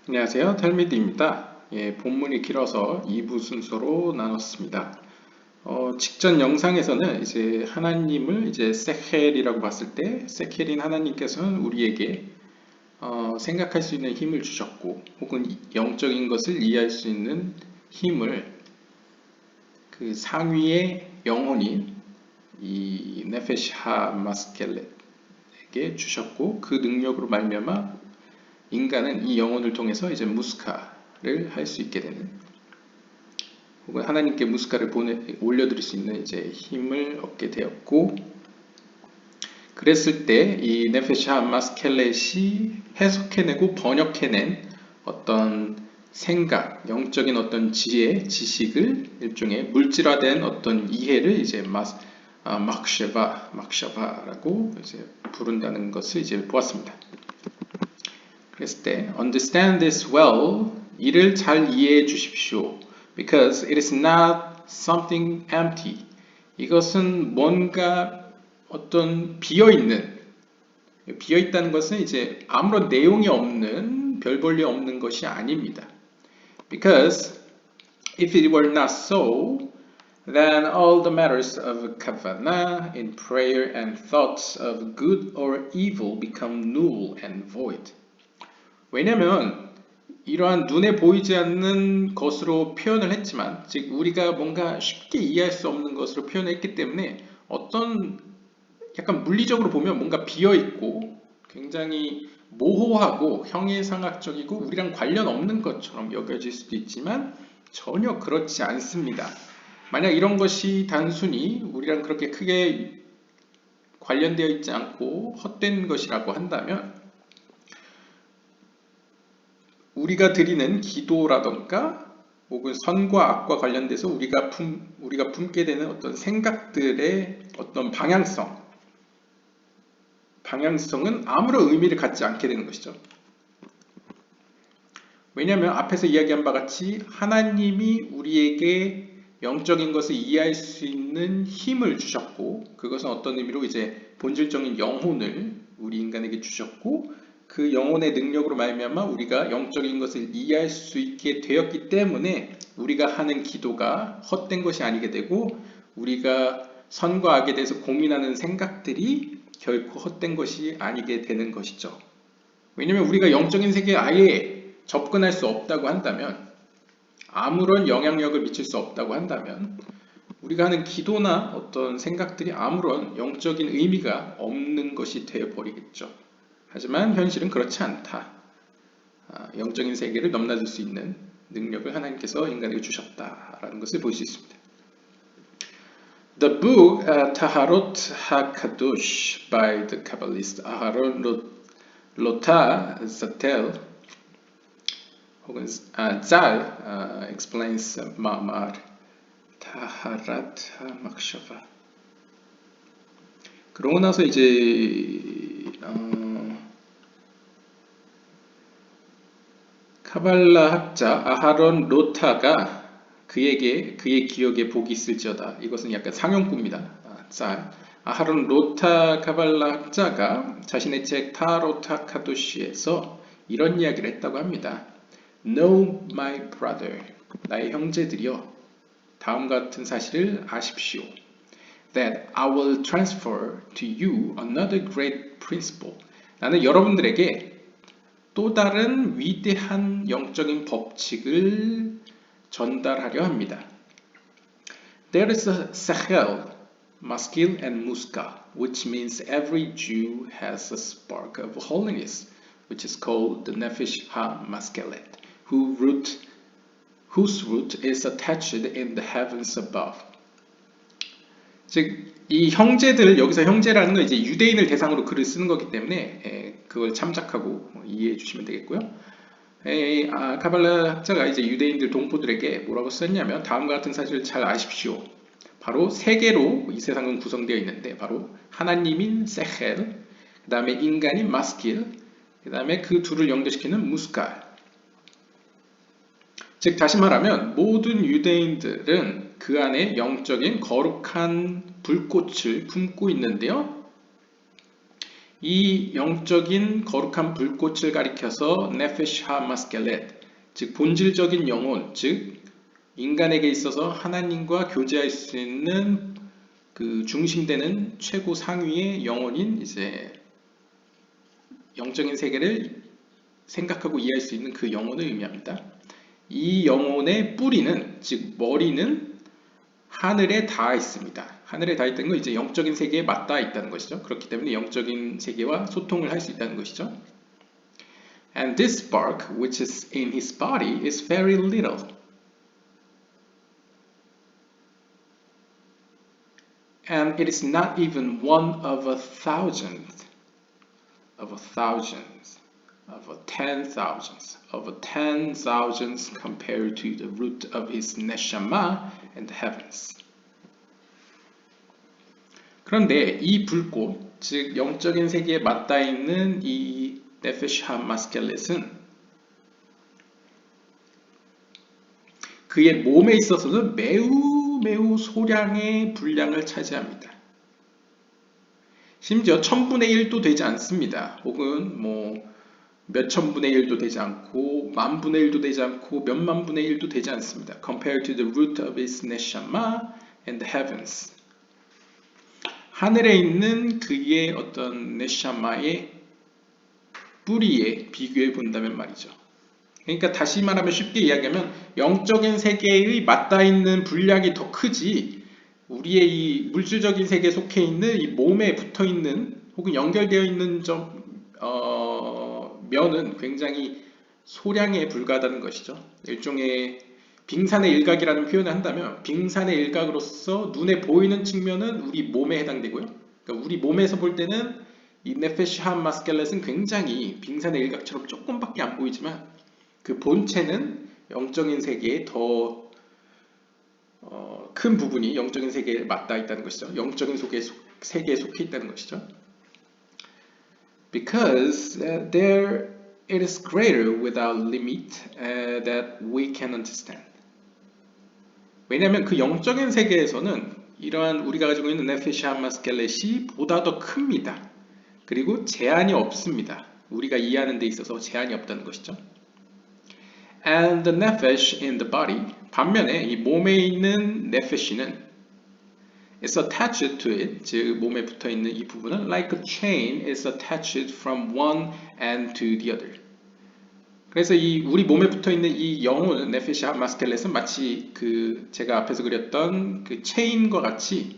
안녕하세요. 텔미드입니다. 본문이 길어서 2부 순서로 나눴습니다. 직전 영상에서는 이제 하나님을 이제 세헬이라고 봤을 때 세헬인 하나님께서는 우리에게 생각할 수 있는 힘을 주셨고 혹은 영적인 것을 이해할 수 있는 힘을 그 상위의 영혼인 이 네페시 하 마스켈렛에게 주셨고 그 능력으로 말미암아 인간은 이 영혼을 통해서 이제 무스카를 할 수 있게 되는 혹은 하나님께 무스카를 올려드릴 수 있는 이제 힘을 얻게 되었고 그랬을 때 이 네페샤 마스켈렛이 해석해내고 번역해낸 어떤 생각, 영적인 어떤 지혜, 지식을 일종의 물질화된 어떤 이해를 이제 막샤바라고 이제 부른다는 것을 이제 보았습니다. 그랬을 때 understand this well, 이를 잘 이해해 주십시오. Because it is not something empty. 이것은 뭔가 어떤 비어있다는 것은 이제 아무런 내용이 없는 별 볼일 없는 것이 아닙니다. Because if it were not so, then all the matters of kavanah in prayer and thoughts of good or evil become null and void. 왜냐면 이러한 눈에 보이지 않는 것으로 표현을 했지만 즉 우리가 뭔가 쉽게 이해할 수 없는 것으로 표현했기 때문에 어떤 약간 물리적으로 보면 뭔가 비어있고 굉장히 모호하고 형이상학적이고 우리랑 관련 없는 것처럼 여겨질 수도 있지만 전혀 그렇지 않습니다. 만약 이런 것이 단순히 우리랑 그렇게 크게 관련되어 있지 않고 헛된 것이라고 한다면 우리가 드리는 기도라던가 혹은 선과 악과 관련돼서 우리가 품게 되는 어떤 생각들의 어떤 방향성은 아무런 의미를 갖지 않게 되는 것이죠. 왜냐하면 앞에서 이야기한 바와 같이 하나님이 우리에게 영적인 것을 이해할 수 있는 힘을 주셨고 그것은 어떤 의미로 이제 본질적인 영혼을 우리 인간에게 주셨고 그 영혼의 능력으로 말미암아 우리가 영적인 것을 이해할 수 있게 되었기 때문에 우리가 하는 기도가 헛된 것이 아니게 되고 우리가 선과 악에 대해서 고민하는 생각들이 결코 헛된 것이 아니게 되는 것이죠. 왜냐하면 우리가 영적인 세계에 아예 접근할 수 없다고 한다면 아무런 영향력을 미칠 수 없다고 한다면 우리가 하는 기도나 어떤 생각들이 아무런 영적인 의미가 없는 것이 되어버리겠죠. 하지만 현실은 그렇지 않다. 영적인 세계를 넘나들 수 있는 능력을 하나님께서 인간에게 주셨다라는 것을 볼 수 있습니다. The book Taharot HaKadosh by the Kabbalist Aharon Lota Zatel 혹은 Zal explains Ma'amar Taharat HaMakshava. 그러고 나서 이제 카발라 학자 아하론 로타가 그의 기억에 복이 있을지어다. 이것은 약간 상용구입니다. 아하론 로타 카발라 학자가 자신의 책 타로타 카도시에서 이런 이야기를 했다고 합니다. Know my brother, 나의 형제들이여, 다음과 같은 사실을 아십시오. That I will transfer to you another great principle. 나는 여러분들에게 또 다른 위대한 영적인 법칙을 전달하려 합니다. There is a sechel, maskil and muska, which means every Jew has a spark of holiness, which is called the nefesh ha-maskelet, whose root is attached in the heavens above. 즉, 이 형제들, 여기서 형제라는 건 이제 유대인을 대상으로 글을 쓰는 거기 때문에 그걸 참작하고 이해해 주시면 되겠고요. 카발라 학자가 이제 유대인들 동포들에게 뭐라고 썼냐면 다음과 같은 사실을 잘 아십시오. 바로 세 개로 이 세상은 구성되어 있는데 바로 하나님인 세헬, 그 다음에 인간인 마스킬, 그 다음에 그 둘을 연결시키는 무스칼. 즉 다시 말하면 모든 유대인들은 그 안에 영적인 거룩한 불꽃을 품고 있는데요. 이 영적인 거룩한 불꽃을 가리켜서 네페시 하마스켈렛, 즉 본질적인 영혼, 즉 인간에게 있어서 하나님과 교제할 수 있는 그 중심되는 최고 상위의 영혼인 이제 영적인 세계를 생각하고 이해할 수 있는 그 영혼을 의미합니다. 이 영혼의 뿌리는, 즉 머리는 하늘에 닿아 있습니다. 하늘에 닿아 있다는 건 이제 영적인 세계에 맞닿아 있다는 것이죠. 그렇기 때문에 영적인 세계와 소통을 할 수 있다는 것이죠. And this spark, which is in his body, is very little. And it is not even one of a thousandth, of a thousandth, of a 10,000th, of a 10,000th compared to the root of his neshama in the heavens. 그런데 이 불꽃, 즉 영적인 세계에 맞닿아 있는 이 네페시 하마스켈렛은 그의 몸에 있어서는 매우 소량의 분량을 차지합니다. 심지어 1000분의 1도 되지 않습니다. 혹은 뭐 몇천분의 1도 되지 않고 만분의 1도 되지 않고 몇만분의 1도 되지 않습니다. Compared to the root of his neshama in the heavens. 하늘에 있는 그의 어떤 네샤마의 뿌리에 비교해 본다면 말이죠. 그러니까 다시 말하면 쉽게 이야기하면 영적인 세계의 맞닿아 있는 분량이 더 크지 우리의 이 물질적인 세계에 속해 있는 이 몸에 붙어 있는 혹은 연결되어 있는 면은 굉장히 소량에 불과하다는 것이죠. 일종의 빙산의 일각이라는 표현을 한다면 빙산의 일각으로서 눈에 보이는 측면은 우리 몸에 해당되고요. 그러니까 우리 몸에서 볼 때는 이 네페시 하마스켈렛은 굉장히 빙산의 일각처럼 조금밖에 안 보이지만 그 본체는 영적인 세계에 더 큰 부분이 영적인 세계에 맞닿아 있다는 것이죠. 영적인 세계에 속해 있다는 것이죠. Because there it is greater without limit that we can understand. 왜냐하면 그 영적인 세계에서는 이러한 우리가 가지고 있는 네페시 하마스켈렛이 보다 더 큽니다. 그리고 제한이 없습니다. 우리가 이해하는 데 있어서 제한이 없다는 것이죠. And the nephesh in the body, 반면에 이 몸에 있는 네페시는 is attached to it, 즉 몸에 붙어 있는 이 부분은 like a chain is attached from one end to the other. 그래서 이 우리 몸에 붙어 있는 이 영혼 네페시 하마스켈렛은 마치 그 제가 앞에서 그렸던 그 체인과 같이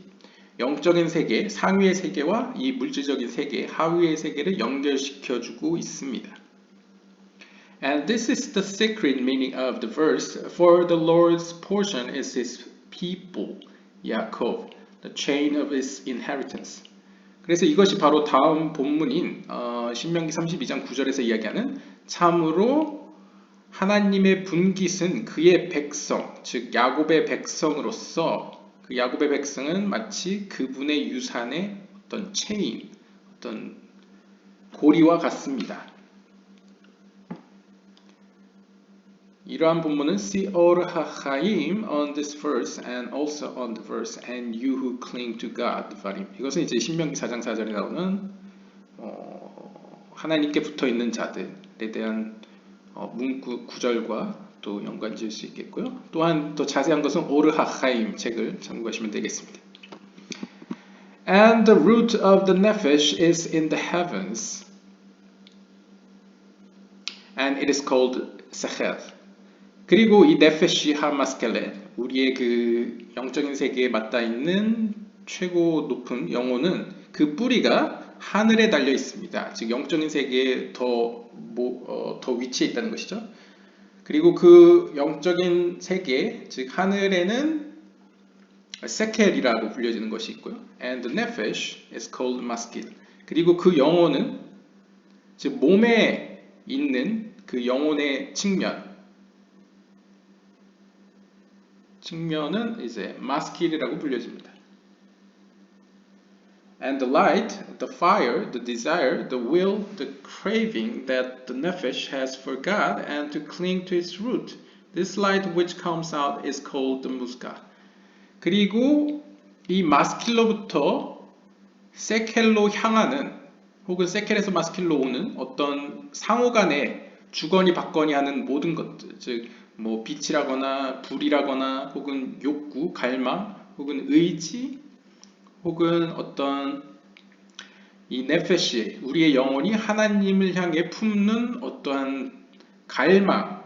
영적인 세계, 상위의 세계와 이 물질적인 세계, 하위의 세계를 연결시켜주고 있습니다. And this is the secret meaning of the verse. For the Lord's portion is his people, Yaakov, the chain of his inheritance. 그래서 이것이 바로 다음 본문인 신명기 32장 9절에서 이야기하는 참으로 하나님의 분깃은 그의 백성, 즉 야곱의 백성으로서 그 야곱의 백성은 마치 그분의 유산의 어떤 체인, 어떤 고리와 같습니다. 이러한 본문은 See all hachaim on this verse and also on the verse and you who cling to God. 이것은 이제 신명기 4장 4절에 나오는 하나님께 붙어 있는 자들에 대한 문구 구절과 또 연관 지을 수 있겠고요. 또한 더 자세한 것은 오르 하chaim 책을 참고하시면 되겠습니다. And the root of the nephesh is in the heavens, and it is called sechel. 그리고 이 네페시 하마스켈렛, 우리의 그 영적인 세계에 맞닿아 있는 최고 높은 영혼은 그 뿌리가 하늘에 달려 있습니다. 즉 영적인 세계에 더 위치해 있다는 것이죠. 그리고 그 영적인 세계, 즉 하늘에는 세켈이라고 불려지는 것이 있고요. And the nephesh is called maskil. 그리고 그 영혼은 즉 몸에 있는 그 영혼의 측면은 이제 마스킬이라고 불려집니다. And the light, the fire, the desire, the will, the craving that the nephesh has for God and to cling to its root. This light which comes out is called the muska. 그리고 이 마스킬로부터 세켈로 향하는 혹은 세켈에서 마스킬로 오는 어떤 상호간에 주거니 받거니 하는 모든 것들, 즉 뭐 빛이라거나 불이라거나 혹은 욕구, 갈망, 혹은 의지, 혹은 어떤 이 네페시, 우리의 영혼이 하나님을 향해 품는 어떠한 갈망,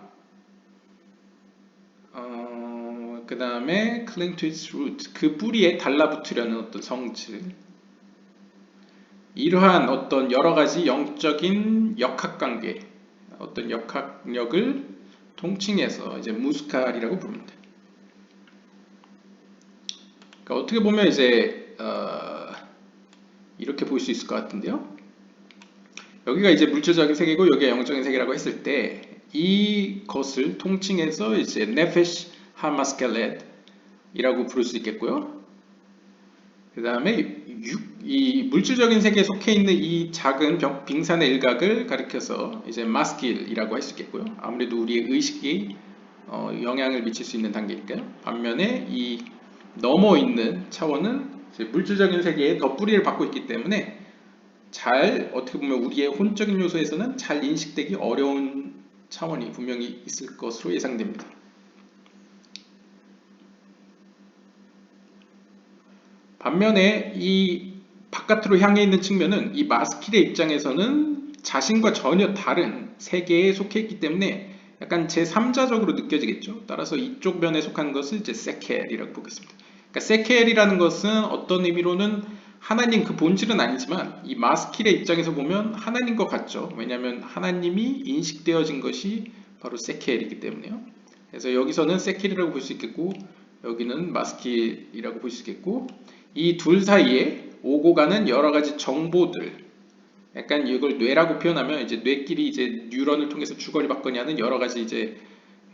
그 다음에 cling to its root, 그 뿌리에 달라붙으려는 어떤 성질, 이러한 어떤 여러 가지 영적인 역학관계, 어떤 역학력을 통칭해서 이제 무스칼이라고 부릅니다. 그러니까 어떻게 보면 이제 이렇게 볼 수 있을 것 같은데요. 여기가 이제 물질적인 세계고 여기가 영적인 세계라고 했을 때 이것을 통칭해서 이제 네페시 하마스켈렛이라고 부를 수 있겠고요. 그 다음에 이 물질적인 세계에 속해 있는 이 작은 빙산의 일각을 가리켜서 이제 마스킬이라고 할 수 있겠고요. 아무래도 우리의 의식이 영향을 미칠 수 있는 단계니까요. 반면에 이 넘어 있는 차원은 이제 물질적인 세계에 더 뿌리를 받고 있기 때문에 잘 어떻게 보면 우리의 혼적인 요소에서는 잘 인식되기 어려운 차원이 분명히 있을 것으로 예상됩니다. 반면에 이 바깥으로 향해 있는 측면은 이 마스킬의 입장에서는 자신과 전혀 다른 세계에 속해 있기 때문에 약간 제3자적으로 느껴지겠죠. 따라서 이쪽 면에 속한 것을 이제 세켈이라고 보겠습니다. 그러니까 세켈이라는 것은 어떤 의미로는 하나님 그 본질은 아니지만 이 마스킬의 입장에서 보면 하나님과 같죠. 왜냐하면 하나님이 인식되어진 것이 바로 세켈이기 때문에요. 그래서 여기서는 세켈이라고 볼 수 있겠고 여기는 마스킬이라고 볼 수 있겠고 이 둘 사이에 오고 가는 여러 가지 정보들, 약간 이걸 뇌라고 표현하면 이제 뇌끼리 이제 뉴런을 통해서 주거니 받거니 하는 여러 가지 이제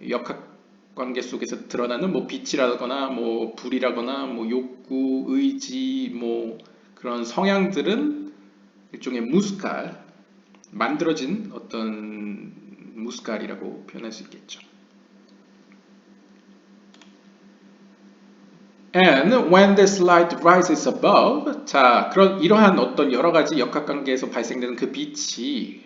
역학 관계 속에서 드러나는 뭐 빛이라거나 뭐 불이라거나 뭐 욕구, 의지, 뭐 그런 성향들은 일종의 무스칼, 만들어진 어떤 무스칼이라고 표현할 수 있겠죠. And when this light rises above, 자, 이러한 어떤 여러 가지 역학관계에서 발생되는 그 빛이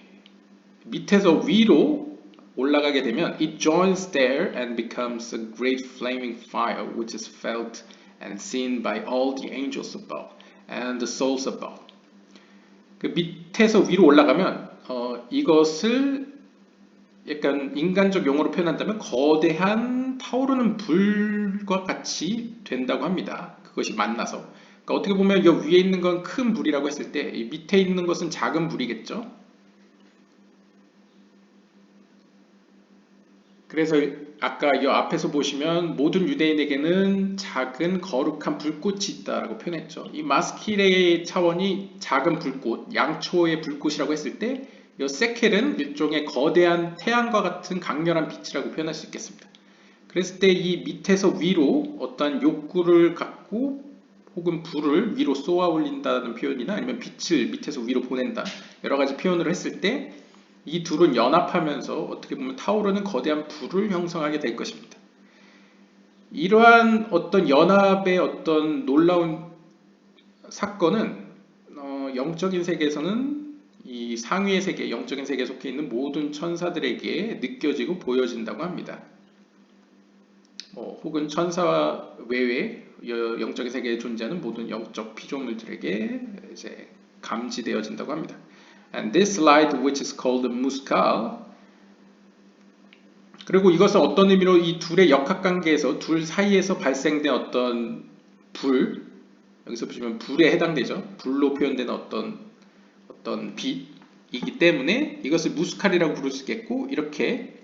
밑에서 위로 올라가게 되면 it joins there and becomes a great flaming fire which is felt and seen by all the angels above and the souls above. 그 밑에서 위로 올라가면 이것을 약간 인간적 용어로 표현한다면 거대한 타오르는 불과 같이 된다고 합니다. 그것이 만나서. 그러니까 어떻게 보면 이 위에 있는 건 큰 불이라고 했을 때 이 밑에 있는 것은 작은 불이겠죠. 그래서 아까 이 앞에서 보시면 모든 유대인에게는 작은 거룩한 불꽃이 있다라고 표현했죠. 이 마스킬의 차원이 작은 불꽃, 양초의 불꽃이라고 했을 때 이 세켈은 일종의 거대한 태양과 같은 강렬한 빛이라고 표현할 수 있겠습니다. 그랬을 때 이 밑에서 위로 어떤 욕구를 갖고 혹은 불을 위로 쏘아 올린다는 표현이나 아니면 빛을 밑에서 위로 보낸다 여러 가지 표현을 했을 때 이 둘은 연합하면서 어떻게 보면 타오르는 거대한 불을 형성하게 될 것입니다. 이러한 어떤 연합의 어떤 놀라운 사건은 영적인 세계에서는 이 상위의 세계, 영적인 세계에 속해 있는 모든 천사들에게 느껴지고 보여진다고 합니다. 혹은 천사 외에 영적인 세계에 존재하는 모든 영적 피조물들에게 이제 감지되어진다고 합니다. And this light, which is called muskal, 그리고 이것은 어떤 의미로 이 둘의 역학관계에서 둘 사이에서 발생된 어떤 불, 여기서 보시면 불에 해당되죠. 불로 표현되는 어떤 빛이기 때문에 이것을 무스칼이라고 부를 수 있겠고 이렇게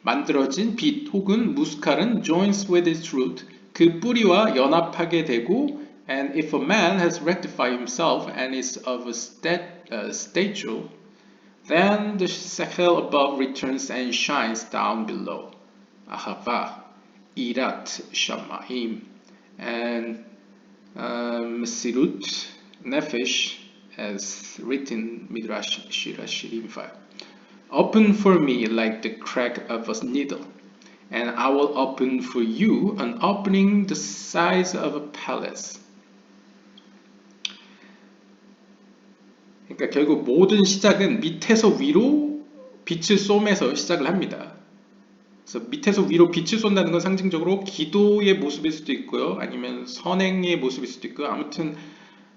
만들어진 빛 혹은 무스칼은 joins with its root, 그 뿌리와 연합하게 되고 and if a man has rectified himself and is of a stature, then the sekel above returns and shines down below. Ahava, Irat, Shamayim, and Mesirut, Nefesh, as written Midrash Shira Shirim 5. Open for me like the crack of a needle, and I will open for you an opening the size of a palace. 그러니까 결국 모든 시작은 밑에서 위로 빛을 쏘면서 시작을 합니다. 그래서 밑에서 위로 빛을 쏜다는 건 상징적으로 기도의 모습일 수도 있고요. 아니면 선행의 모습일 수도 있고요. 아무튼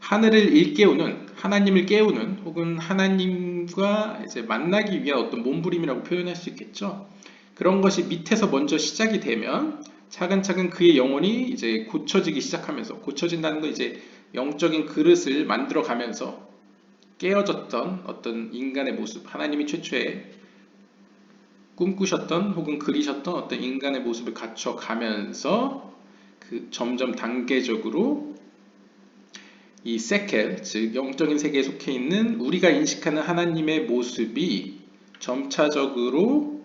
하늘을 일깨우는, 하나님을 깨우는, 혹은 하나님과 이제 만나기 위한 어떤 몸부림이라고 표현할 수 있겠죠. 그런 것이 밑에서 먼저 시작이 되면 차근차근 그의 영혼이 이제 고쳐지기 시작하면서, 고쳐진다는 건 이제 영적인 그릇을 만들어 가면서 깨어졌던 어떤 인간의 모습, 하나님이 최초에 꿈꾸셨던 혹은 그리셨던 어떤 인간의 모습을 갖춰가면서 그 점점 단계적으로 이 세켈, 즉 영적인 세계에 속해 있는 우리가 인식하는 하나님의 모습이 점차적으로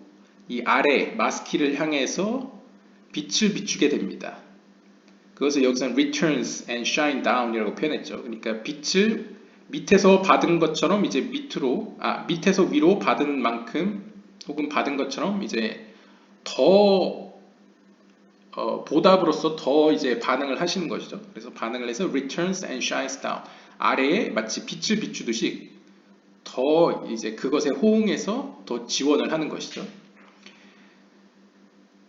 이 아래 마스키를 향해서 빛을 비추게 됩니다. 그것을 여기서는 returns and shine down이라고 표현했죠. 그러니까 빛을 밑에서 받은 것처럼 이제 밑에서 위로 받은 만큼 혹은 받은 것처럼 이제 더 보답으로서 더 이제 반응을 하시는 것이죠. 그래서 반응을 해서 returns and shines down. 아래에 마치 빛을 비추듯이 더 이제 그것에 호응해서 더 지원을 하는 것이죠.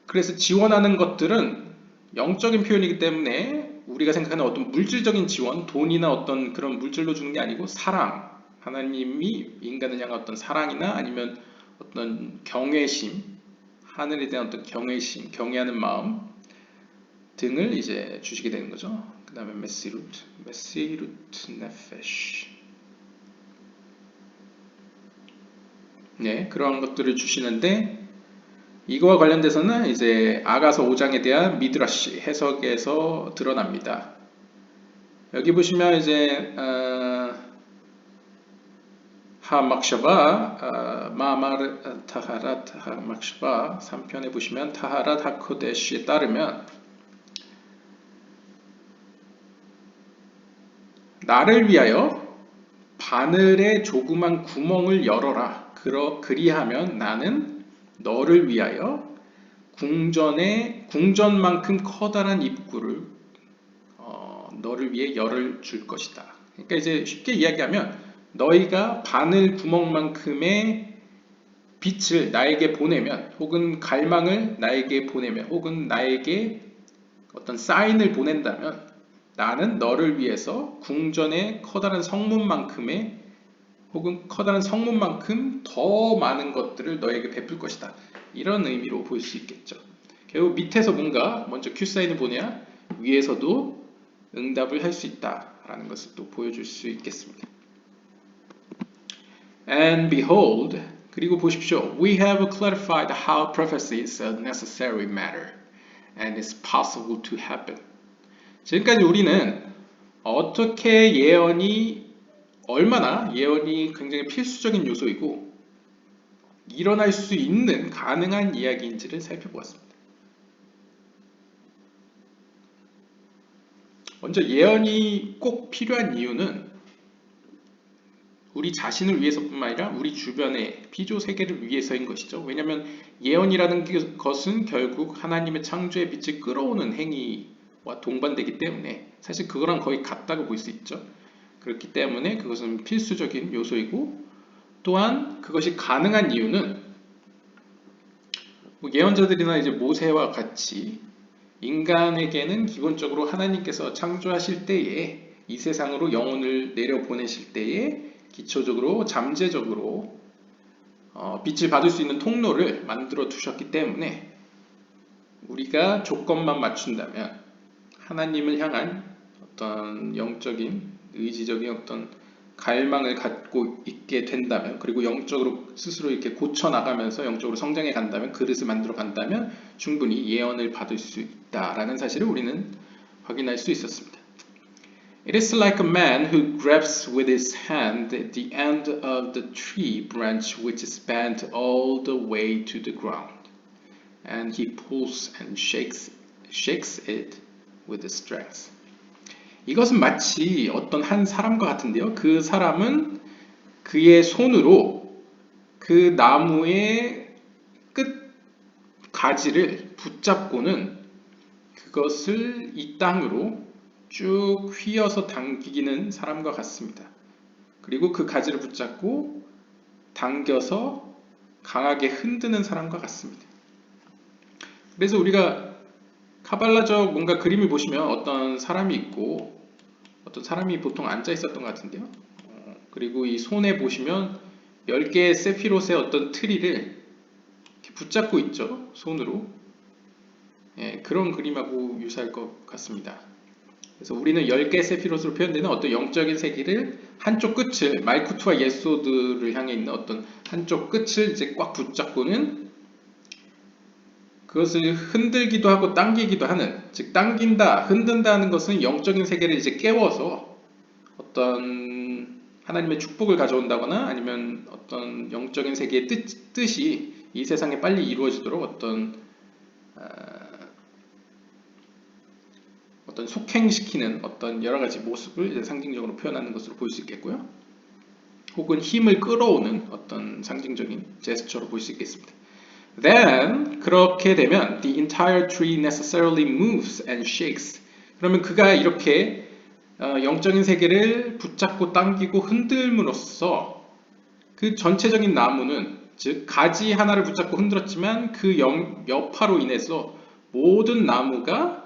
그래서 지원하는 것들은 영적인 표현이기 때문에 우리가 생각하는 어떤 물질적인 지원, 돈이나 어떤 그런 물질로 주는 게 아니고 사랑, 하나님이 인간을 향한 어떤 사랑이나 아니면 어떤 경외심, 하늘에 대한 어떤 경외심, 경외하는 마음 등을 이제 주시게 되는 거죠. 그 다음에 메시루트 네페쉬. 네, 그런 것들을 주시는데 이거와 관련돼서는 이제 아가서 5장에 대한 미드라시 해석에서 드러납니다. 여기 보시면 이제 하막샤바 마마르 타하랏 하막샤바 3편에 보시면 타하랏 하코데시에 따르면 나를 위하여 바늘에 조그만 구멍을 열어라. 그리하면 나는 너를 위하여 궁전만큼 커다란 입구를 너를 위해 열을 줄 것이다. 그러니까 이제 쉽게 이야기하면 너희가 바늘 구멍만큼의 빛을 나에게 보내면 혹은 갈망을 나에게 보내면 혹은 나에게 어떤 사인을 보낸다면 나는 너를 위해서 궁전의 커다란 성문만큼의 혹은 커다란 성문만큼 더 많은 것들을 너에게 베풀 것이다. 이런 의미로 볼 수 있겠죠. 결국 밑에서 뭔가 먼저 큐사인을 보내야 위에서도 응답을 할 수 있다라는 것을 또 보여줄 수 있겠습니다. And behold, 그리고 보십시오. We have clarified how prophecy is a necessary matter and is possible to happen. 지금까지 우리는 어떻게 얼마나 예언이 굉장히 필수적인 요소이고 일어날 수 있는 가능한 이야기인지를 살펴보았습니다. 먼저 예언이 꼭 필요한 이유는 우리 자신을 위해서뿐만 아니라 우리 주변의 피조 세계를 위해서인 것이죠. 왜냐하면 예언이라는 것은 결국 하나님의 창조의 빛을 끌어오는 행위와 동반되기 때문에 사실 그거랑 거의 같다고 볼 수 있죠. 그렇기 때문에 그것은 필수적인 요소이고 또한 그것이 가능한 이유는 예언자들이나 이제 모세와 같이 인간에게는 기본적으로 하나님께서 창조하실 때에 이 세상으로 영혼을 내려 보내실 때에 기초적으로 잠재적으로 빛을 받을 수 있는 통로를 만들어 두셨기 때문에 우리가 조건만 맞춘다면 하나님을 향한 어떤 영적인 의지적인 어떤 갈망을 갖고 있게 된다면 그리고 영적으로 스스로 이렇게 고쳐나가면서 영적으로 성장해 간다면 그릇을 만들어 간다면 충분히 예언을 받을 수 있다라는 사실을 우리는 확인할 수 있었습니다. It is like a man who grabs with his hand the end of the tree branch which is bent all the way to the ground and he pulls and shakes it with strength. 이것은 마치 어떤 한 사람과 같은데요. 그 사람은 그의 손으로 그 나무의 끝 가지를 붙잡고는 그것을 이 땅으로 쭉 휘어서 당기는 사람과 같습니다. 그리고 그 가지를 붙잡고 당겨서 강하게 흔드는 사람과 같습니다. 그래서 우리가 카발라적 뭔가 그림을 보시면 어떤 사람이 있고 어떤 사람이 보통 앉아 있었던 것 같은데요. 그리고 이 손에 보시면 10개의 세피롯의 어떤 트리를 이렇게 붙잡고 있죠. 손으로. 예, 그런 그림하고 유사할 것 같습니다. 그래서 우리는 10개의 세피롯으로 표현되는 어떤 영적인 세계를 한쪽 끝을 말쿠트와 예소드를 향해 있는 어떤 한쪽 끝을 이제 꽉 붙잡고는 그것을 흔들기도 하고 당기기도 하는, 즉 당긴다, 흔든다는 것은 영적인 세계를 이제 깨워서 어떤 하나님의 축복을 가져온다거나 아니면 어떤 영적인 세계의 뜻이 이 세상에 빨리 이루어지도록 어떤 속행시키는 어떤 여러 가지 모습을 이제 상징적으로 표현하는 것으로 볼 수 있겠고요. 혹은 힘을 끌어오는 어떤 상징적인 제스처로 볼 수 있겠습니다. Then 그렇게 되면 the entire tree necessarily moves and shakes. 그러면 그가 이렇게 영적인 세계를 붙잡고 당기고 흔들므로써 그 전체적인 나무는 즉 가지 하나를 붙잡고 흔들었지만 그 여파로 인해서 모든 나무가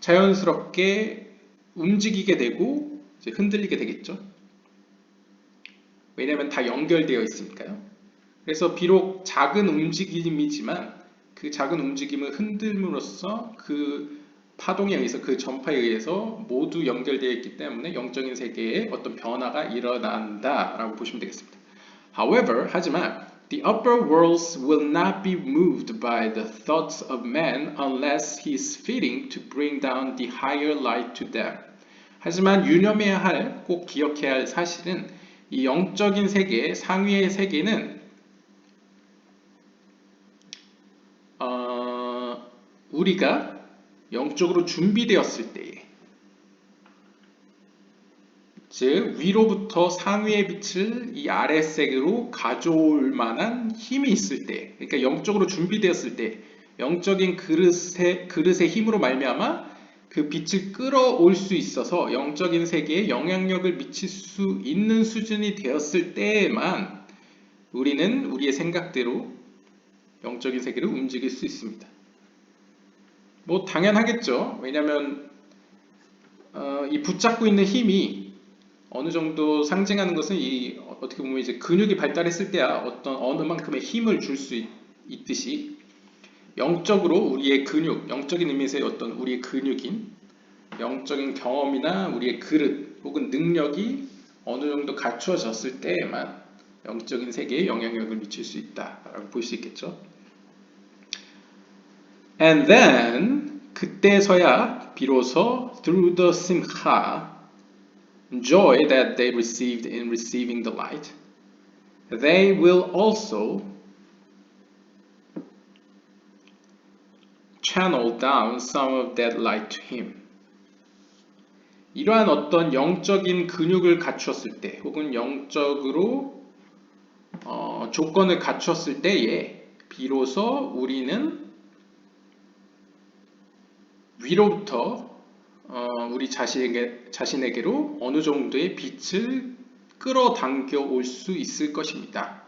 자연스럽게 움직이게 되고 이제 흔들리게 되겠죠. 왜냐하면 다 연결되어 있으니까요. 그래서 비록 작은 움직임이지만 그 작은 움직임을 흔들므로써 그 파동에 의해서 그 전파에 의해서 모두 연결되어 있기 때문에 영적인 세계에 어떤 변화가 일어난다라고 보시면 되겠습니다. However, 하지만 the upper worlds will not be moved by the thoughts of man unless he is fitting to bring down the higher light to them. 하지만 유념해야 할, 꼭 기억해야 할 사실은 이 영적인 세계, 상위의 세계는 우리가 영적으로 준비되었을 때에, 즉 위로부터 상위의 빛을 이 아래 세계로 가져올 만한 힘이 있을 때, 그러니까 영적으로 준비되었을 때, 영적인 그릇의 힘으로 말미암아 그 빛을 끌어올 수 있어서 영적인 세계에 영향력을 미칠 수 있는 수준이 되었을 때에만 우리는 우리의 생각대로 영적인 세계를 움직일 수 있습니다. 뭐 당연하겠죠. 왜냐하면 이 붙잡고 있는 힘이 어느 정도 상징하는 것은 이 어떻게 보면 이제 근육이 발달했을 때야 어느 만큼의 힘을 줄 수 있듯이 영적으로 우리의 근육, 영적인 의미에서의 어떤 우리의 근육인 영적인 경험이나 우리의 그릇 혹은 능력이 어느 정도 갖추어졌을 때에만 영적인 세계에 영향력을 미칠 수 있다라고 볼 수 있겠죠. And then 그때서야 비로소 through the simcha, joy that they received in receiving the light, they will also channel down some of that light to him. 이러한 어떤 영적인 근육을 갖추었을 때 혹은 영적으로 조건을 갖추었을 때에 비로소 우리는 위로부터 우리 자신에게로 어느 정도의 빛을 끌어당겨 올 수 있을 것입니다.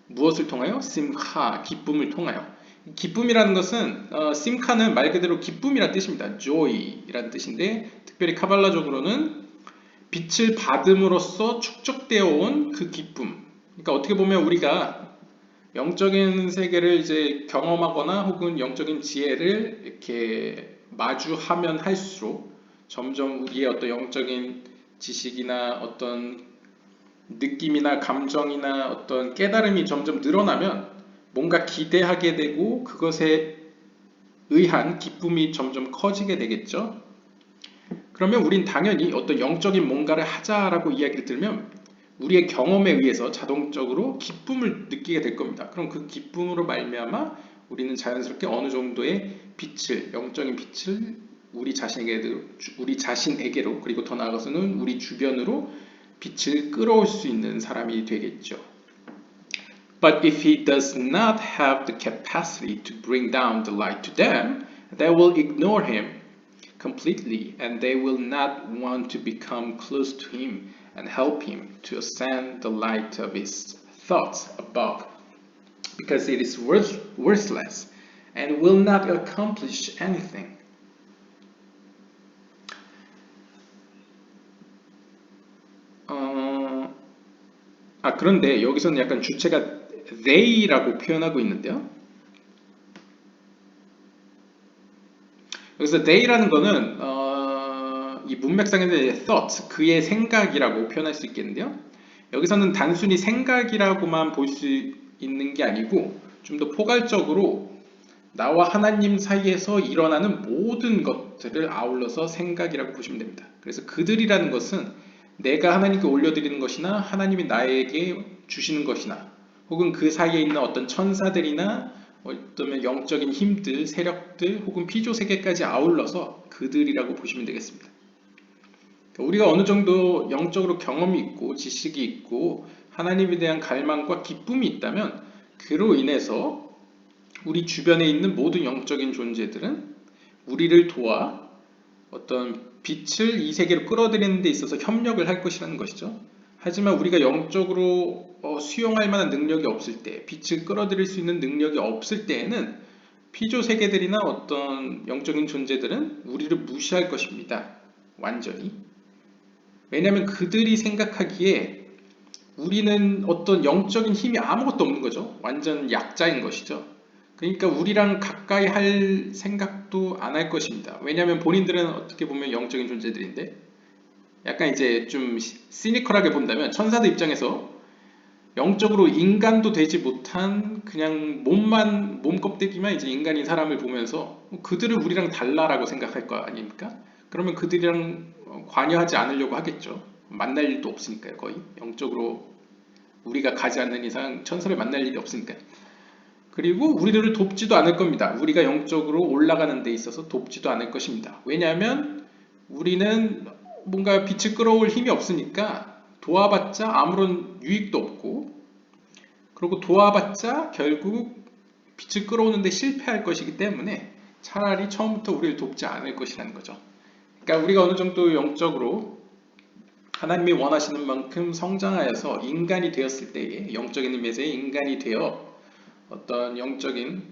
무엇을 통하여? 심카, 기쁨을 통하여. 기쁨이라는 것은 심카는 말 그대로 기쁨이란 뜻입니다. joy이란 뜻인데 특별히 카발라적으로는 빛을 받음으로써 축적되어 온 그 기쁨. 그러니까 어떻게 보면 우리가 영적인 세계를 이제 경험하거나 혹은 영적인 지혜를 이렇게 마주하면 할수록 점점 우리의 어떤 영적인 지식이나 어떤 느낌이나 감정이나 어떤 깨달음이 점점 늘어나면 뭔가 기대하게 되고 그것에 의한 기쁨이 점점 커지게 되겠죠. 그러면 우린 당연히 어떤 영적인 뭔가를 하자라고 이야기를 들으면 우리의 경험에 의해서 자동적으로 기쁨을 느끼게 될 겁니다. 그럼 그 기쁨으로 말미암아 우리는 자연스럽게 어느 정도의 빛을, 영적인 빛을 우리 자신에게로 그리고 더 나아가서는 우리 주변으로 빛을 끌어올 수 있는 사람이 되겠죠. But if he does not have the capacity to bring down the light to them, they will ignore him. completely, and they will not want to become close to him and help him to ascend the light of his thoughts above, because it is worthless and will not accomplish anything. 그런데 여기서는 약간 주체가 they라고 표현하고 있는데요. 여기서 they라는 거는 이 문맥상에는 thought, 그의 생각이라고 표현할 수 있겠는데요. 여기서는 단순히 생각이라고만 볼 수 있는 게 아니고 좀 더 포괄적으로 나와 하나님 사이에서 일어나는 모든 것들을 아울러서 생각이라고 보시면 됩니다. 그래서 그들이라는 것은 내가 하나님께 올려드리는 것이나 하나님이 나에게 주시는 것이나 혹은 그 사이에 있는 어떤 천사들이나 어쩌면 영적인 힘들, 세력들 혹은 피조세계까지 아울러서 그들이라고 보시면 되겠습니다. 우리가 어느 정도 영적으로 경험이 있고 지식이 있고 하나님에 대한 갈망과 기쁨이 있다면 그로 인해서 우리 주변에 있는 모든 영적인 존재들은 우리를 도와 어떤 빛을 이 세계로 끌어들이는 데 있어서 협력을 할 것이라는 것이죠. 하지만 우리가 영적으로 수용할 만한 능력이 없을 때, 빛을 끌어들일 수 있는 능력이 없을 때에는 피조 세계들이나 어떤 영적인 존재들은 우리를 무시할 것입니다. 완전히. 왜냐하면 그들이 생각하기에 우리는 어떤 영적인 힘이 아무것도 없는 거죠. 완전 약자인 것이죠. 그러니까 우리랑 가까이 할 생각도 안 할 것입니다. 왜냐하면 본인들은 어떻게 보면 영적인 존재들인데 약간 이제 좀 시니컬하게 본다면 천사들 입장에서 영적으로 인간도 되지 못한 그냥 몸 껍데기만 이제 인간인 사람을 보면서 그들은 우리랑 달라라고 생각할 거 아닙니까? 그러면 그들이랑 관여하지 않으려고 하겠죠. 만날 일도 없으니까요. 거의 영적으로 우리가 가지 않는 이상 천사를 만날 일이 없으니까요. 그리고 우리들을 돕지도 않을 겁니다. 우리가 영적으로 올라가는 데 있어서 돕지도 않을 것입니다. 왜냐하면 우리는 뭔가 빛을 끌어올 힘이 없으니까 도와봤자 아무런 유익도 없고, 그리고 도와봤자 결국 빛을 끌어오는데 실패할 것이기 때문에 차라리 처음부터 우리를 돕지 않을 것이라는 거죠. 그러니까 우리가 어느 정도 영적으로 하나님이 원하시는 만큼 성장하여서 인간이 되었을 때에, 영적인 의미에서의 인간이 되어 어떤 영적인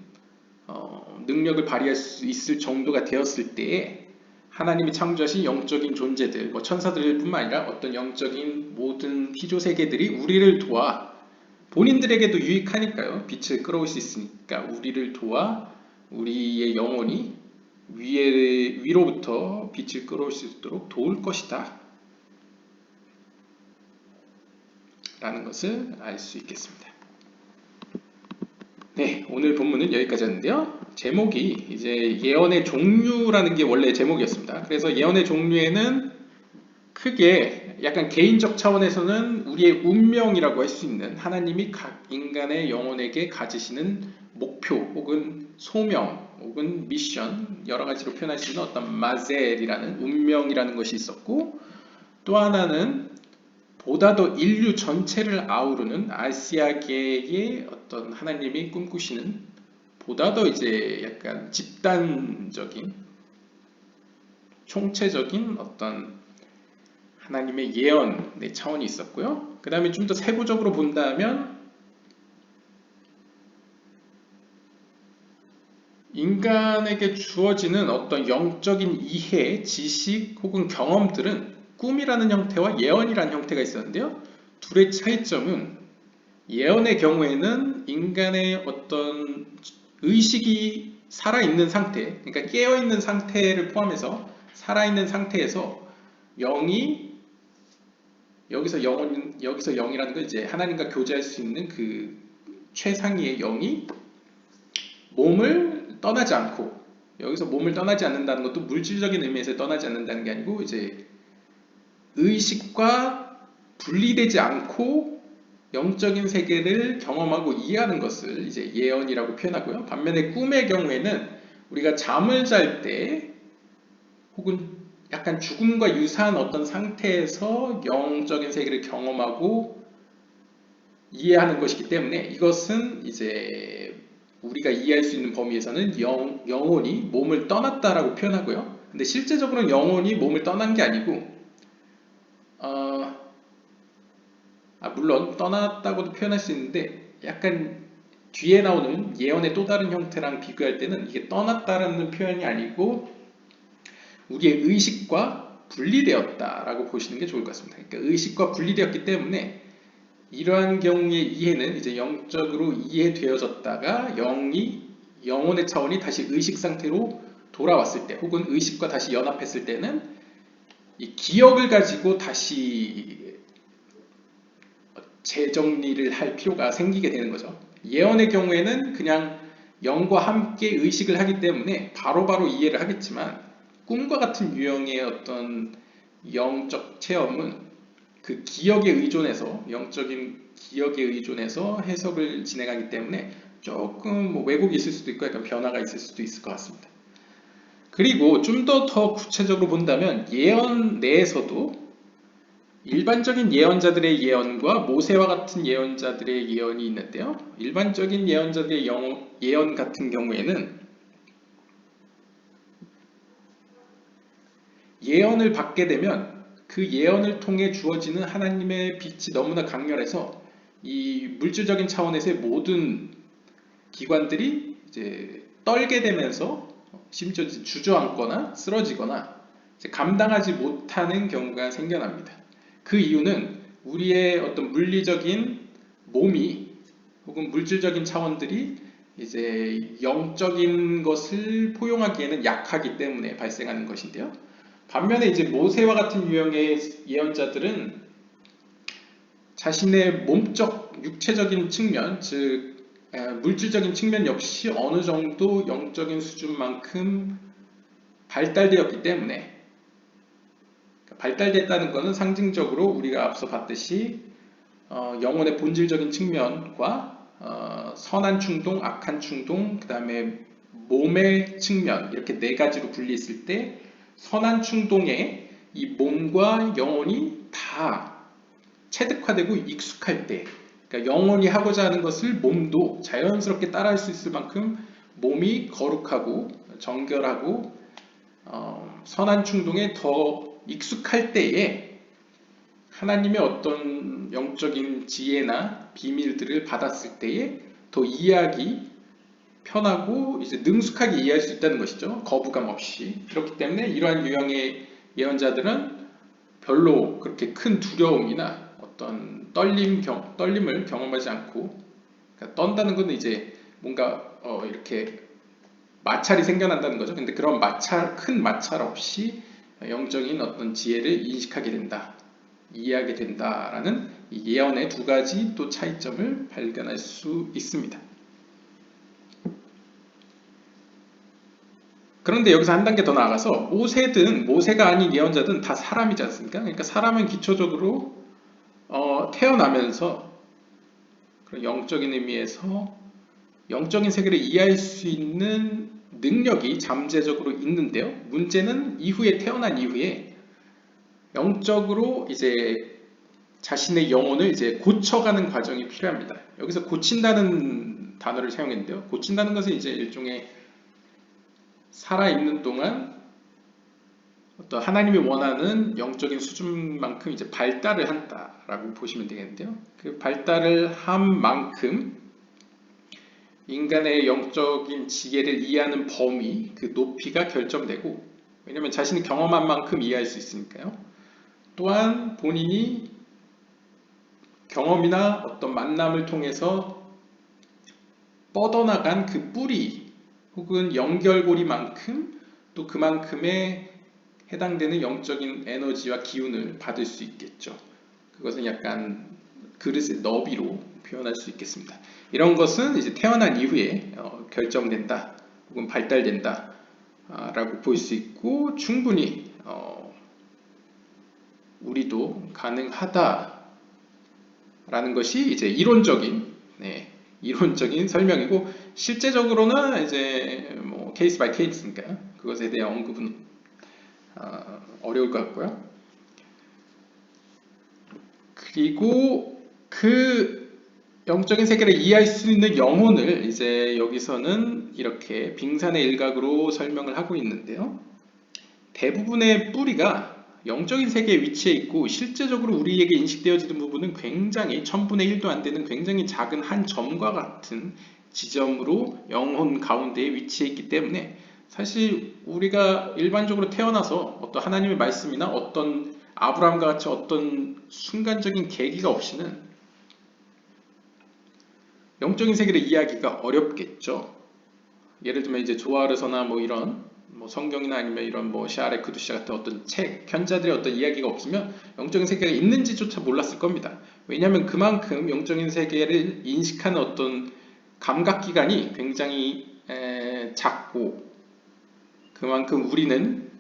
능력을 발휘할 수 있을 정도가 되었을 때에 하나님이 창조하신 영적인 존재들, 뭐 천사들 뿐만 아니라 어떤 영적인 모든 피조세계들이 우리를 도와, 본인들에게도 유익하니까요. 빛을 끌어올 수 있으니까 우리를 도와 우리의 영혼이 위로부터 빛을 끌어올 수 있도록 도울 것이다 라는 것을 알 수 있겠습니다. 네, 오늘 본문은 여기까지였는데요. 제목이 이제 예언의 종류라는 게 원래 제목이었습니다. 그래서 예언의 종류에는 크게 약간 개인적 차원에서는 우리의 운명이라고 할 수 있는 하나님이 각 인간의 영혼에게 가지시는 목표 혹은 소명 혹은 미션, 여러 가지로 표현할 수 있는 어떤 마젤이라는 운명이라는 것이 있었고, 또 하나는 보다 더 인류 전체를 아우르는 아시아계의 어떤 하나님이 꿈꾸시는 보다 더 이제 약간 집단적인 총체적인 어떤 하나님의 예언의 차원이 있었고요. 그 다음에 좀 더 세부적으로 본다면 인간에게 주어지는 어떤 영적인 이해, 지식 혹은 경험들은 꿈이라는 형태와 예언이라는 형태가 있었는데요. 둘의 차이점은 예언의 경우에는 인간의 어떤 의식이 살아있는 상태, 그러니까 깨어있는 상태를 포함해서 살아있는 상태에서 영이, 여기서 영이라는 건 이제 하나님과 교제할 수 있는 그 최상위의 영이 몸을 떠나지 않고, 여기서 몸을 떠나지 않는다는 것도 물질적인 의미에서 떠나지 않는다는 게 아니고 이제 의식과 분리되지 않고 영적인 세계를 경험하고 이해하는 것을 이제 예언이라고 표현하고요. 반면에 꿈의 경우에는 우리가 잠을 잘 때 혹은 약간 죽음과 유사한 어떤 상태에서 영적인 세계를 경험하고 이해하는 것이기 때문에 이것은 이제 우리가 이해할 수 있는 범위에서는 영혼이 몸을 떠났다라고 표현하고요. 근데 실제적으로는 영혼이 몸을 떠난 게 아니고 어, 물론 떠났다고도 표현할 수 있는데 약간 뒤에 나오는 예언의 또 다른 형태랑 비교할 때는 이게 떠났다라는 표현이 아니고 우리의 의식과 분리되었다라고 보시는 게 좋을 것 같습니다. 그러니까 의식과 분리되었기 때문에 이러한 경우의 이해는 이제 영적으로 이해되어졌다가 영혼의 차원이 다시 의식 상태로 돌아왔을 때 혹은 의식과 다시 연합했을 때는 이 기억을 가지고 다시 재정리를 할 필요가 생기게 되는 거죠. 예언의 경우에는 그냥 영과 함께 의식을 하기 때문에 바로바로 이해를 하겠지만 꿈과 같은 유형의 어떤 영적 체험은 그 기억에 의존해서 영적인 기억에 의존해서 해석을 진행하기 때문에 조금 뭐 왜곡이 있을 수도 있고 약간 변화가 있을 수도 있을 것 같습니다. 그리고 좀 더 구체적으로 본다면 예언 내에서도 일반적인 예언자들의 예언과 모세와 같은 예언자들의 예언이 있는데요. 일반적인 예언자들의 예언 같은 경우에는 예언을 받게 되면 그 예언을 통해 주어지는 하나님의 빛이 너무나 강렬해서 이 물질적인 차원에서의 모든 기관들이 이제 떨게 되면서 심지어 주저앉거나 쓰러지거나 감당하지 못하는 경우가 생겨납니다. 그 이유는 우리의 어떤 물리적인 몸이 혹은 물질적인 차원들이 이제 영적인 것을 포용하기에는 약하기 때문에 발생하는 것인데요. 반면에 이제 모세와 같은 유형의 예언자들은 자신의 몸적, 육체적인 측면, 즉 물질적인 측면 역시 어느 정도 영적인 수준만큼 발달되었기 때문에 발달됐다는 것은 상징적으로 우리가 앞서 봤듯이 영혼의 본질적인 측면과 선한 충동, 악한 충동, 그 다음에 몸의 측면 이렇게 네 가지로 분리했을 때 선한 충동에 이 몸과 영혼이 다 체득화되고 익숙할 때 그러니까 영혼이 하고자 하는 것을 몸도 자연스럽게 따라할 수 있을 만큼 몸이 거룩하고 정결하고 선한 충동에 더 익숙할 때에 하나님의 어떤 영적인 지혜나 비밀들을 받았을 때에 더 이해하기 편하고 이제 능숙하게 이해할 수 있다는 것이죠. 거부감 없이. 그렇기 때문에 이러한 유형의 예언자들은 별로 그렇게 큰 두려움이나 어떤 떨림을 경험하지 않고 그러니까 떤다는 건 이제 뭔가 이렇게 마찰이 생겨난다는 거죠. 근데 그런 큰 마찰 없이 영적인 어떤 지혜를 인식하게 된다. 이해하게 된다라는 이 예언의 두 가지 또 차이점을 발견할 수 있습니다. 그런데 여기서 한 단계 더 나아가서 모세가 아닌 예언자든 다 사람이지 않습니까? 그러니까 사람은 기초적으로 태어나면서 그런 영적인 의미에서 영적인 세계를 이해할 수 있는 능력이 잠재적으로 있는데요. 문제는 태어난 이후에 영적으로 이제 자신의 영혼을 이제 고쳐가는 과정이 필요합니다. 여기서 고친다는 단어를 사용했는데요. 고친다는 것은 이제 일종의 살아있는 동안 어떤 하나님이 원하는 영적인 수준만큼 이제 발달을 한다라고 보시면 되겠는데요. 그 발달을 한 만큼 인간의 영적인 지혜를 이해하는 범위, 그 높이가 결정되고 왜냐하면 자신이 경험한 만큼 이해할 수 있으니까요. 또한 본인이 경험이나 어떤 만남을 통해서 뻗어나간 그 뿌리 혹은 연결고리만큼 또 그만큼의 해당되는 영적인 에너지와 기운을 받을 수 있겠죠. 그것은 약간 그릇의 너비로 표현할 수 있겠습니다. 이런 것은 이제 태어난 이후에 결정된다 혹은 발달된다 라고 볼 수 있고 충분히 우리도 가능하다라는 것이 이제 이론적인 설명이고 실제적으로는 이제 뭐 케이스 바이 케이스니까 그것에 대한 언급은 어려울 것 같고요. 그리고 그 영적인 세계를 이해할 수 있는 영혼을 이제 여기서는 이렇게 빙산의 일각으로 설명을 하고 있는데요. 대부분의 뿌리가 영적인 세계에 위치해 있고 실제적으로 우리에게 인식되어지는 부분은 굉장히 1000분의 1도 안 되는 굉장히 작은 한 점과 같은 지점으로 영혼 가운데에 위치해 있기 때문에 사실 우리가 일반적으로 태어나서 어떤 하나님의 말씀이나 어떤 아브라함과 같이 어떤 순간적인 계기가 없이는 영적인 세계를 이해하기가 어렵겠죠. 예를 들면 이제 조아르서나 뭐 이런 뭐 성경이나 아니면 이런 뭐 샤레 크두샤 같은 어떤 책, 현자들의 어떤 이야기가 없으면 영적인 세계가 있는지조차 몰랐을 겁니다. 왜냐하면 그만큼 영적인 세계를 인식하는 어떤 감각기관이 굉장히 작고 그만큼 우리는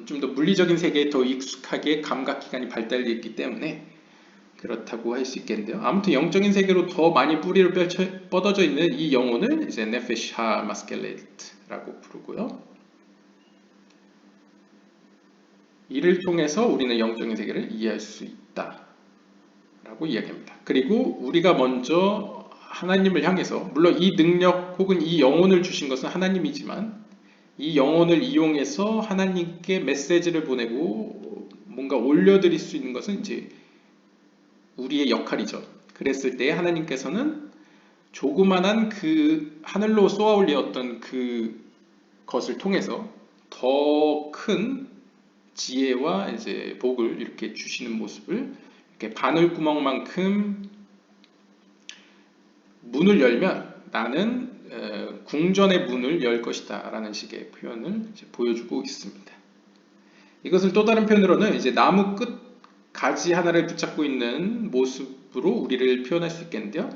좀 더 물리적인 세계에 더 익숙하게 감각기관이 발달되어 있기 때문에 그렇다고 할 수 있겠는데요. 아무튼 영적인 세계로 더 많이 뿌리를 뻗어져 있는 이 영혼을 이제 네페시 하 마스켈레트라고 부르고요. 이를 통해서 우리는 영적인 세계를 이해할 수 있다 라고 이야기합니다. 그리고 우리가 먼저 하나님을 향해서 물론 이 능력 혹은 이 영혼을 주신 것은 하나님이지만 이 영혼을 이용해서 하나님께 메시지를 보내고 뭔가 올려드릴 수 있는 것은 이제 우리의 역할이죠. 그랬을 때 하나님께서는 조그만한 그 하늘로 쏘아 올렸던 그 것을 통해서 더 큰 지혜와 이제 복을 이렇게 주시는 모습을 이렇게 바늘구멍만큼 문을 열면 나는 궁전의 문을 열 것이다 라는 식의 표현을 이제 보여주고 있습니다. 이것을 또 다른 표현으로는 이제 나무 끝 가지 하나를 붙잡고 있는 모습으로 우리를 표현할 수 있겠는데요.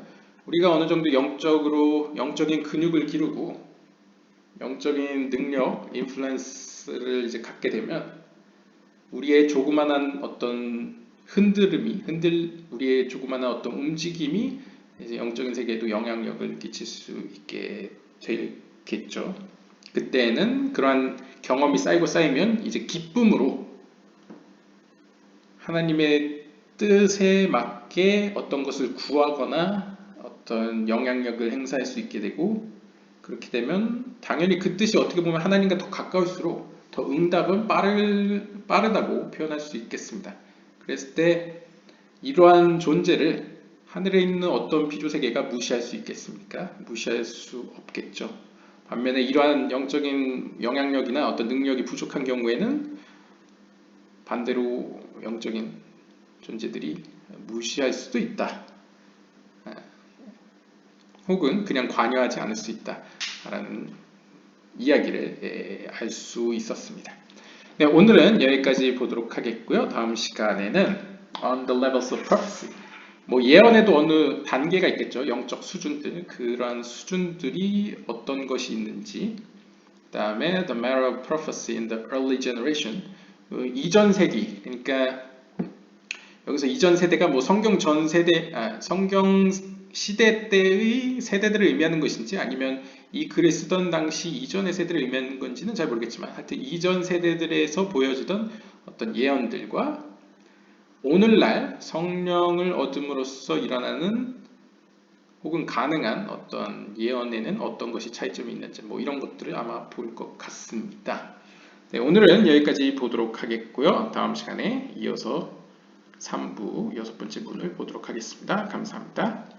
우리가 어느 정도 영적인 근육을 기르고 영적인 능력, 인플루언스를 이제 갖게 되면 우리의 조그만한 어떤 우리의 조그만한 어떤 움직임이 이제 영적인 세계에도 영향력을 끼칠 수 있게 되겠죠. 그때는 그러한 경험이 쌓이면 이제 기쁨으로 하나님의 뜻에 맞게 어떤 것을 구하거나 어떤 영향력을 행사할 수 있게 되고 그렇게 되면 당연히 그 뜻이 어떻게 보면 하나님과 더 가까울수록 더 응답은 빠르다고 표현할 수 있겠습니다. 그랬을 때 이러한 존재를 하늘에 있는 어떤 비조세계가 무시할 수 있겠습니까? 무시할 수 없겠죠. 반면에 이러한 영적인 영향력이나 어떤 능력이 부족한 경우에는 반대로 영적인 존재들이 무시할 수도 있다. 혹은 그냥 관여하지 않을 수 있다라는 이야기를 알 수 있었습니다. 네, 오늘은 여기까지 보도록 하겠고요. 다음 시간에는 On the Levels of Prophecy 뭐 예언에도 어느 단계가 있겠죠. 영적 수준들 그러한 수준들이 어떤 것이 있는지 그 다음에 The Matter of Prophecy in the Early Generation 이전 세기 그러니까 여기서 이전 세대가 뭐 성경 전 세대 성경 시대 때의 세대들을 의미하는 것인지 아니면 이 글을 쓰던 당시 이전의 세대를 의미하는 건지는 잘 모르겠지만 하여튼 이전 세대들에서 보여지던 어떤 예언들과 오늘날 성령을 얻음으로써 일어나는 혹은 가능한 어떤 예언에는 어떤 것이 차이점이 있는지 뭐 이런 것들을 아마 볼 것 같습니다. 네, 오늘은 여기까지 보도록 하겠고요. 다음 시간에 이어서 3부 6번째 문을 보도록 하겠습니다. 감사합니다.